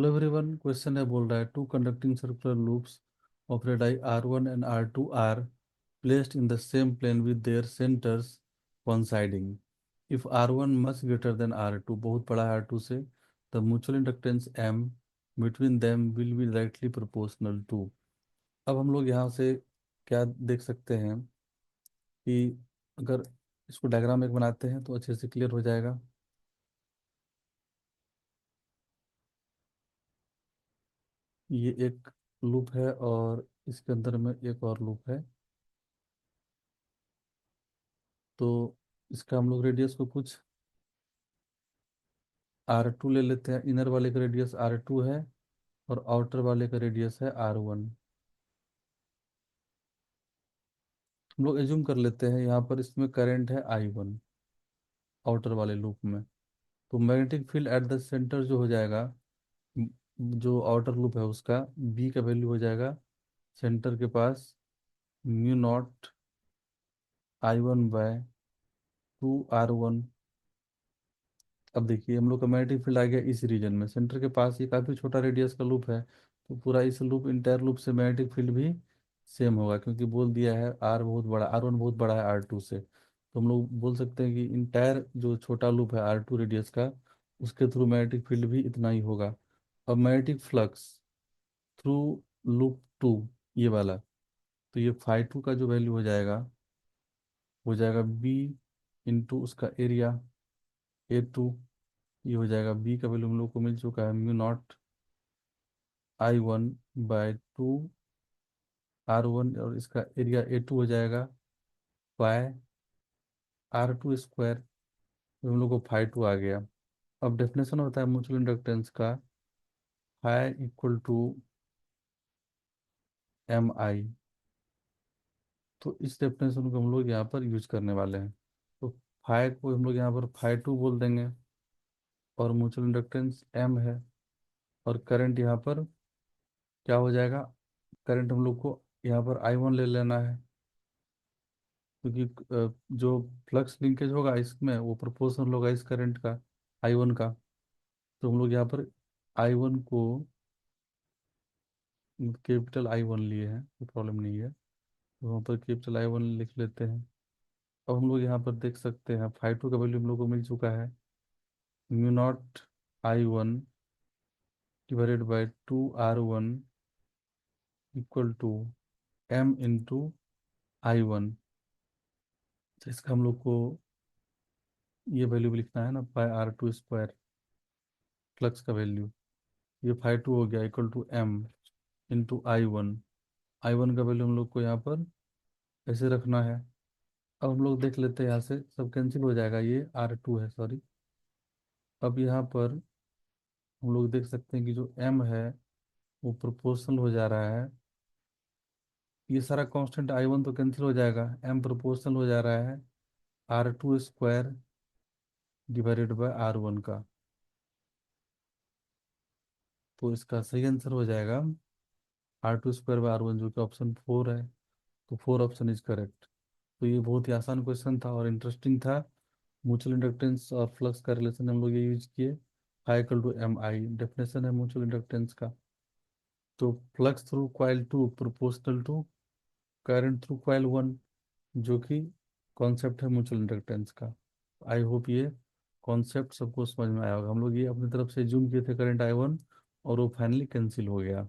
Hello everyone, question है बोल रहा है two conducting circular loops of radii R1 and R2 are placed in the same plane with their centers coinciding. If R1 much greater than R2, बहुत बड़ा है R2 से, the mutual inductance M between them will be directly proportional to. अब हम लोग यहाँ से क्या देख सकते हैं कि अगर इसको डायग्राम एक बनाते हैं तो अच्छे से क्लियर हो जाएगा। ये एक लूप है और इसके अंदर में एक और लूप है। तो इसका हम लोग रेडियस को कुछ R2 ले लेते हैं। इनर वाले का रेडियस R2 है और आउटर वाले का रेडियस है R1। हम लोग एज्यूम कर लेते हैं यहाँ पर इसमें करंट है I1 आउटर वाले लूप में। तो magnetic field at the centre जो हो जाएगा, म- जो आउटर लूप है उसका B का वैल्यू हो जाएगा सेंटर के पास म्यू नॉट I1/2 R1। अब देखिए हम लोग का मैग्नेटिक फील्ड आ गया इस रीजन में, सेंटर के पास। ये काफी छोटा रेडियस का लूप है, तो पूरा इस लूप इंटायर लूप से मैग्नेटिक फील्ड भी सेम होगा, क्योंकि बोल दिया है R1 बहुत बड़ा है R2 से। तो हम लोग बोल सकते हैं कि इंटायर जो छोटा लूप है R2 रेडियस का, उसके थ्रू मैग्नेटिक फील्ड भी इतना ही होगा। अब मैग्नेटिक फ्लक्स थ्रू लूप 2, ये वाला, तो ये φ2 का जो वैल्यू हो जाएगा B उसका एरिया A2। ये हो जाएगा B का वैल्यू हम लोग को मिल चुका है म्यू नॉट I1/2 R1, और इसका एरिया A2 हो जाएगा बाय R2 स्क्वायर। हम लोग को φ2 आ गया। अब डेफिनेशन होता है म्यूचुअल इंडक्टेंस का φ = Mi। तो इस डेफिनेशन को हम लोग यहाँ पर यूज करने वाले हैं। तो फाइ को हम लोग यहाँ पर φ2 बोल देंगे, और म्यूचुअल इंडक्टेंस M है। और करंट यहाँ पर क्या हो जाएगा, करंट हम लोग को यहाँ पर I1 ले लेना है, क्योंकि जो फ्लक्स लिंकेज होगा इसमें वो प्रोपोर्शनल होगा इस करंट का, I1 का। तो हम लोग यहाँ पर I1 को कैपिटल I1 लिए हैं, कोई प्रॉब्लम नहीं है, तो वहाँ पर कैपिटल I1 लिख लेते हैं। अब हम लोग यहाँ पर देख सकते हैं φ2 का वैल्यू हम लोग को मिल चुका है mu naught I1/2 R1 equal to M × I1। तो इसका हम लोग को ये वैल्यू भी लिखना है ना, π R2 स्क्वायर, फ्लक्स का वैल्यू। ये φ2 हो गया equal to M × I1। I1 का वैल्यू हम लोग को यहाँ पर ऐसे रखना है। अब हम लोग देख लेते हैं, यहाँ से सब कैंसिल हो जाएगा, ये R2 है, सॉरी। अब यहाँ पर हम लोग देख सकते हैं कि जो M है वो प्रोपोर्शनल हो जा रहा है। ये सारा कांस्टेंट I1 तो कैंसिल हो जाएगा, M प्रोपोर्शनल हो जा रहा है R2 square divided by R1 का। तो इसका सही आंसर हो जाएगा R2 स्क्वायर/R1, जो कि ऑप्शन 4 है। तो 4 ऑप्शन इज करेक्ट। तो ये बहुत ही आसान क्वेश्चन था और इंटरेस्टिंग था। म्यूचुअल इंडक्टेंस और फ्लक्स का रिलेशन हम लोग ये यूज किए। φ = Mi डेफिनेशन है म्यूचुअल इंडक्टेंस का। तो flux through coil 2 proportional to current through coil 1, जो कि कॉन्सेप्ट है म्यूचुअल इंडक्टेंस का। आई होप ये कॉन्सेप्ट सबको समझ में आया होगा। हम लोग ये अपनी तरफ से जूम किए थे करंट I1, और वो फाइनली कैंसिल हो गया।